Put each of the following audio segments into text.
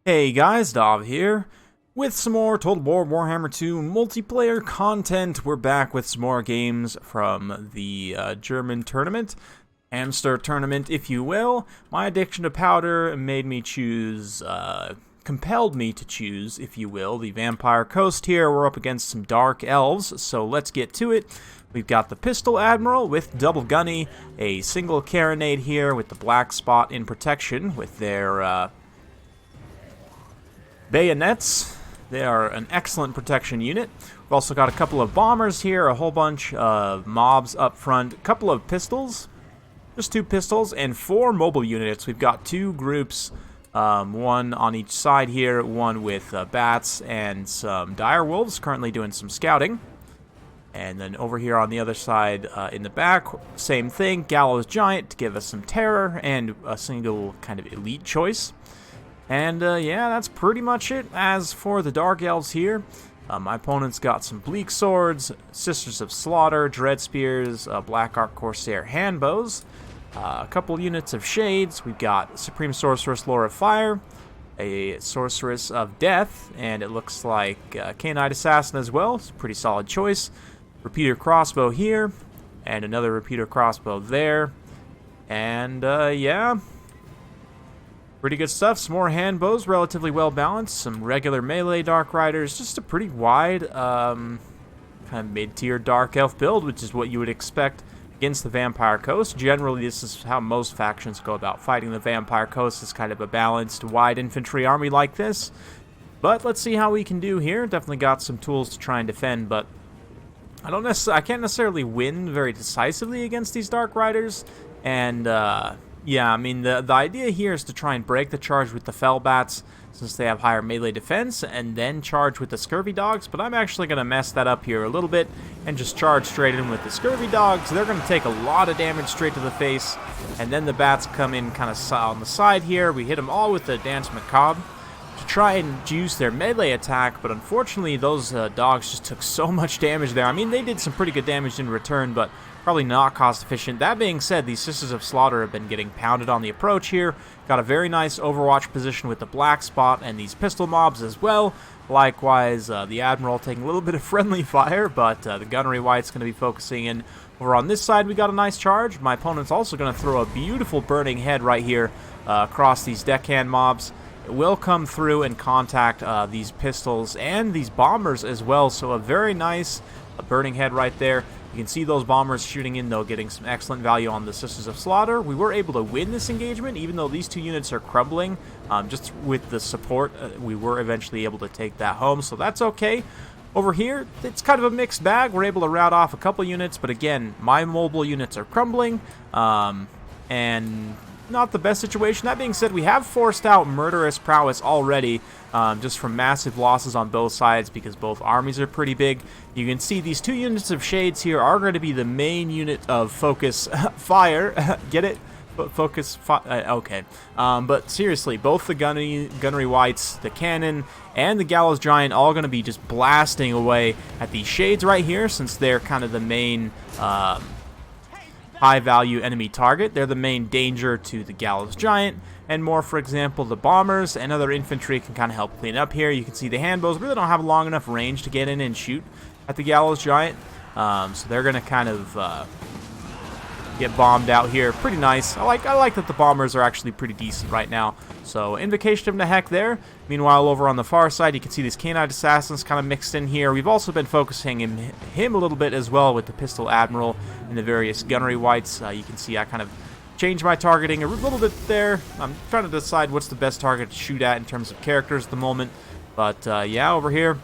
Hey guys, Dov here, with some more Total War Warhammer 2 multiplayer content. We're back with some more games from the German tournament, hamster tournament, if you will. My addiction to powder made me choose, compelled me to choose, if you will, the Vampire Coast here. We're up against some Dark Elves, so let's get to it. We've got the Pistol Admiral with double gunny, a single carronade here with the black spot in protection with their bayonets. They are an excellent protection unit. We've also got a couple of bombers here, a whole bunch of mobs up front, a couple of pistols, just 2 pistols, and 4 mobile units. We've got 2 groups, one on each side here, one with bats and some dire wolves currently doing some scouting. And then over here on the other side in the back, same thing, Gallows Giant to give us some terror and a single kind of elite choice. And yeah, that's pretty much it. As for the Dark Elves here, my opponent's got some Bleak Swords, Sisters of Slaughter, Dread Spears, Black Arc Corsair Handbows, a couple units of Shades. We've got Supreme Sorceress Lore of Fire, a Sorceress of Death, and it looks like Canine Assassin as well. It's a pretty solid choice. Repeater Crossbow here, and another Repeater Crossbow there. And yeah, pretty good stuff. Some more handbows, relatively well balanced. Some regular melee Dark Riders. Just a pretty wide, kind of mid-tier Dark Elf build, which is what you would expect against the Vampire Coast. Generally, this is how most factions go about fighting the Vampire Coast, is kind of a balanced, wide infantry army like this. But let's see how we can do here. Definitely got some tools to try and defend, but I can't necessarily win very decisively against these Dark Riders. And yeah, I mean, the idea here is to try and break the charge with the Fell Bats, since they have higher melee defense, and then charge with the Scurvy Dogs. But I'm actually going to mess that up here a little bit and just charge straight in with the Scurvy Dogs. They're going to take a lot of damage straight to the face, and then the Bats come in kind of on the side here. We hit them all with the Dance Macabre to try and juice their melee attack, but unfortunately those dogs just took so much damage there. I mean, they did some pretty good damage in return, but probably not cost efficient. That being said, these Sisters of Slaughter have been getting pounded on the approach here. Got a very nice overwatch position with the black spot and these pistol mobs as well. Likewise, the Admiral taking a little bit of friendly fire, but the Gunnery White's going to be focusing in. Over on this side, we got a nice charge. My opponent's also going to throw a beautiful burning head right here across these deckhand mobs. It will come through and contact these pistols and these bombers as well, so a very nice burning head right there. You can see those bombers shooting in, though, getting some excellent value on the Sisters of Slaughter. We were able to win this engagement, even though these 2 units are crumbling. Just with the support, we were eventually able to take that home, so that's okay. Over here, it's kind of a mixed bag. We're able to rout off a couple units, but again, my mobile units are crumbling, and not the best situation. That being said, we have forced out Murderous Prowess already, just from massive losses on both sides because both armies are pretty big. You can see these 2 units of Shades here are going to be the main unit of focus fire. Get it? Focus fire. Okay. But seriously, both the Gunnery Whites, the Cannon, and the Gallows Giant all going to be just blasting away at these Shades right here, since they're kind of the main high-value enemy target. They're the main danger to the Gallows Giant, and more, for example, the bombers and other infantry can kind of help clean up here. You can see the handbows really don't have long enough range to get in and shoot at the Gallows Giant, so they're going to kind of get bombed out here. Pretty nice. I like that the bombers are actually pretty decent right now. So Invocation of Nehek there. Meanwhile, over on the far side, you can see these Canine Assassins kind of mixed in here. We've also been focusing him a little bit as well with the Pistol Admiral and the various Gunnery Whites. You can see I kind of changed my targeting a little bit there. I'm trying to decide what's the best target to shoot at in terms of characters at the moment. But yeah, over here,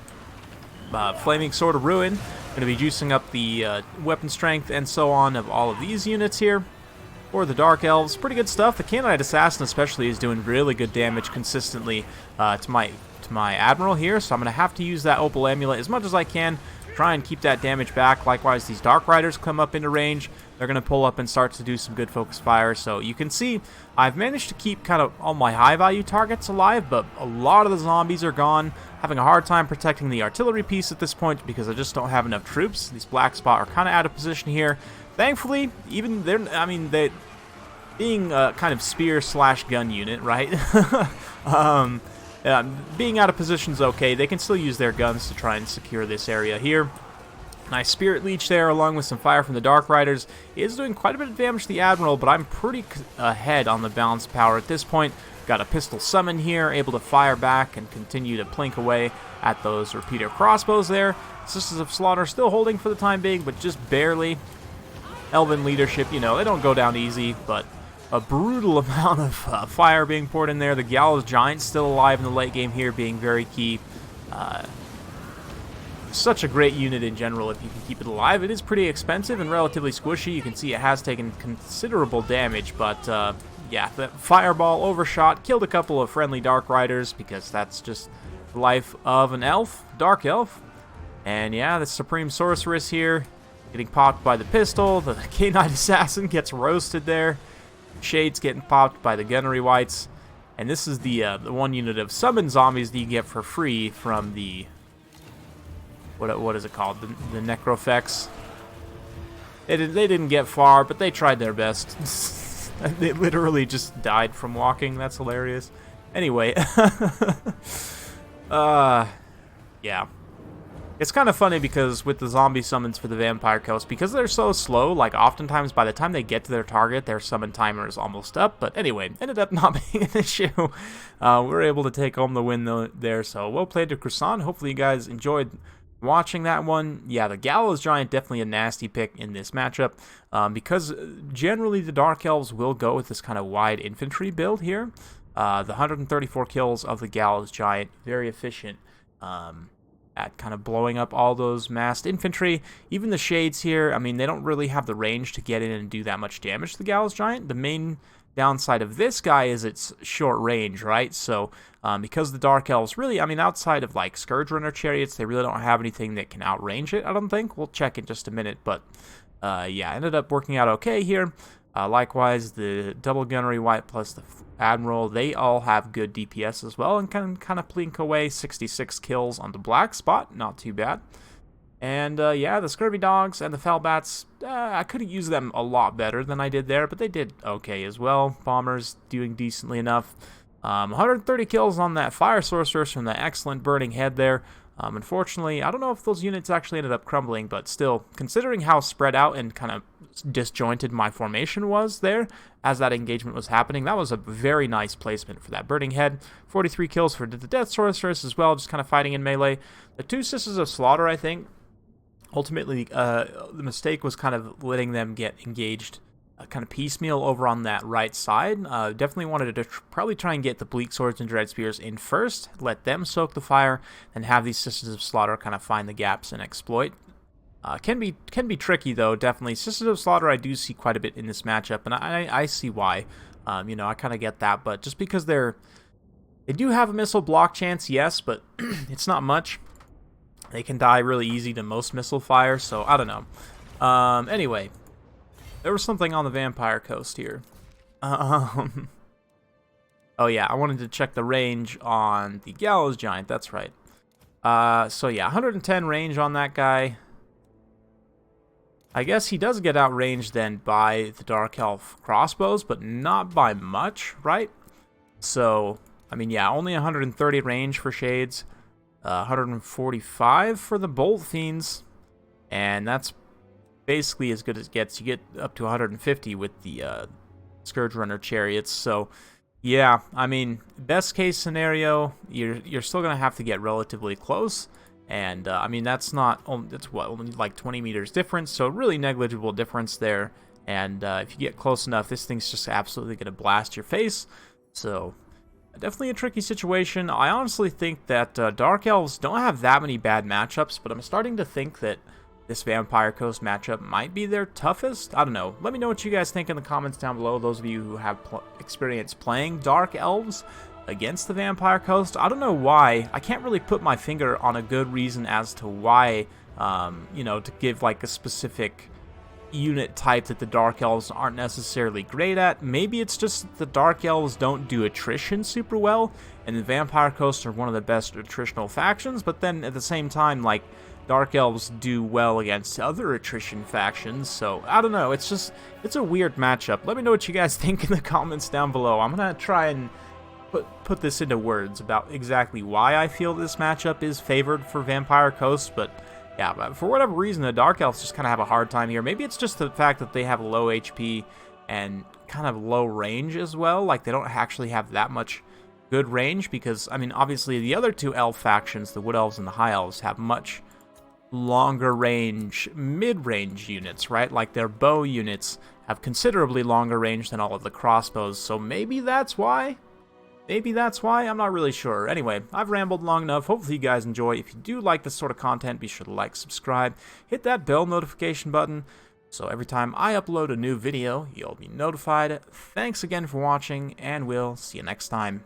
Flaming Sword of Ruin. Going to be juicing up the weapon strength and so on of all of these units here. For the Dark Elves, pretty good stuff. The Canine Assassin especially is doing really good damage consistently to my Admiral here, so I'm going to have to use that Opal Amulet as much as I can, try and keep that damage back. Likewise, these Dark Riders come up into range. They're going to pull up and start to do some good focus fire. So you can see I've managed to keep kind of all my high-value targets alive, but a lot of the zombies are gone. Having a hard time protecting the artillery piece at this point because I just don't have enough troops. These Black Spot are kind of out of position here. Thankfully, even they being a kind of spear/gun unit, right? Being out of position is okay. They can still use their guns to try and secure this area here. Nice Spirit Leech there, along with some fire from the Dark Riders. He is doing quite a bit of damage to the Admiral, but I'm pretty ahead on the balance power at this point. Got a pistol summon here, able to fire back and continue to plink away at those repeater crossbows there. Sisters of Slaughter still holding for the time being, but just barely. Elven leadership, you know, they don't go down easy, but a brutal amount of fire being poured in there. The Gallows Giant still alive in the late game here, being very key. Such a great unit in general if you can keep it alive. It is pretty expensive and relatively squishy. You can see it has taken considerable damage, but yeah, the fireball overshot, killed a couple of friendly Dark Riders because that's just the life of an elf, dark elf. And yeah, the Supreme Sorceress here getting popped by the pistol. The K-Knight Assassin gets roasted there. Shades getting popped by the Gunnery Wights. And this is the one unit of summon zombies that you get for free from the... What is it called? The Necrofex. They didn't get far, but they tried their best. They literally just died from walking. That's hilarious. Anyway. Yeah. It's kind of funny because with the zombie summons for the Vampire Coast, because they're so slow, like oftentimes by the time they get to their target, their summon timer is almost up. But anyway, ended up not being an issue. We were able to take home the win there. So well played to Croissant. Hopefully you guys enjoyed watching that one. Yeah, the Gallows Giant definitely a nasty pick in this matchup because generally the Dark Elves will go with this kind of wide infantry build here. The 134 kills of the Gallows Giant, very efficient at kind of blowing up all those massed infantry. Even the Shades here, I mean, they don't really have the range to get in and do that much damage to the Gallows Giant. The main downside of this guy is its short range, right? So because the Dark Elves really, I mean, outside of like Scourge Runner Chariots, they really don't have anything that can outrange it, I don't think. We'll check in just a minute, but yeah, ended up working out okay here. Likewise, the Double Gunnery Wight plus the Admiral, they all have good DPS as well and can kind of plink away. 66 kills on the black spot, not too bad. And yeah, the Scurvy Dogs and the Fell Bats, I could have used them a lot better than I did there, but they did okay as well. Bombers doing decently enough. 130 kills on that Fire Sorceress from the excellent Burning Head there. Unfortunately, I don't know if those units actually ended up crumbling, but still, considering how spread out and kind of disjointed my formation was there as that engagement was happening, that was a very nice placement for that Burning Head. 43 kills for the Death Sorceress as well, just kind of fighting in melee. The two Sisters of Slaughter, I think, ultimately, the mistake was kind of letting them get engaged kind of piecemeal over on that right side. Definitely wanted to probably try and get the Bleak Swords and Dread Spears in first, let them soak the fire, and have these Sisters of Slaughter kind of find the gaps and exploit. Can be tricky though, definitely. Sisters of Slaughter I do see quite a bit in this matchup, and I see why. You know, I kind of get that, but just because they do have a missile block chance, yes, but it's not much. They can die really easy to most missile fire, so I don't know. Anyway, there was something on the Vampire Coast here. Oh yeah, I wanted to check the range on the Gallows Giant, that's right. So yeah, 110 range on that guy. I guess he does get outranged then by the Dark Elf crossbows, but not by much, right? So, I mean, yeah, only 130 range for Shades. 145 for the Bolt Fiends, and that's basically as good as it gets. You get up to 150 with the Scourge Runner Chariots, so yeah, I mean, best case scenario, you're still going to have to get relatively close, and I mean, that's only like 20 meters difference, so really negligible difference there, and if you get close enough, this thing's just absolutely going to blast your face, so definitely a tricky situation. I honestly think that Dark Elves don't have that many bad matchups, but I'm starting to think that this Vampire Coast matchup might be their toughest. I don't know. Let me know what you guys think in the comments down below, those of you who have experience playing Dark Elves against the Vampire Coast. I don't know why. I can't really put my finger on a good reason as to why, you know, to give like a specific unit type that the Dark Elves aren't necessarily great at. Maybe it's just the Dark Elves don't do attrition super well, and the Vampire Coast are one of the best attritional factions, but then at the same time, like, Dark Elves do well against other attrition factions, so I don't know, it's a weird matchup. Let me know what you guys think in the comments down below. I'm gonna try and put this into words about exactly why I feel this matchup is favored for Vampire Coast, but yeah, but for whatever reason, the Dark Elves just kind of have a hard time here. Maybe it's just the fact that they have low HP and kind of low range as well. Like, they don't actually have that much good range because, I mean, obviously the other two elf factions, the Wood Elves and the High Elves, have much longer range, mid-range units, right? Like, their bow units have considerably longer range than all of the crossbows, so maybe that's why? Maybe that's why? I'm not really sure. Anyway, I've rambled long enough. Hopefully you guys enjoy. If you do like this sort of content, be sure to like, subscribe, hit that bell notification button, so every time I upload a new video, you'll be notified. Thanks again for watching, and we'll see you next time.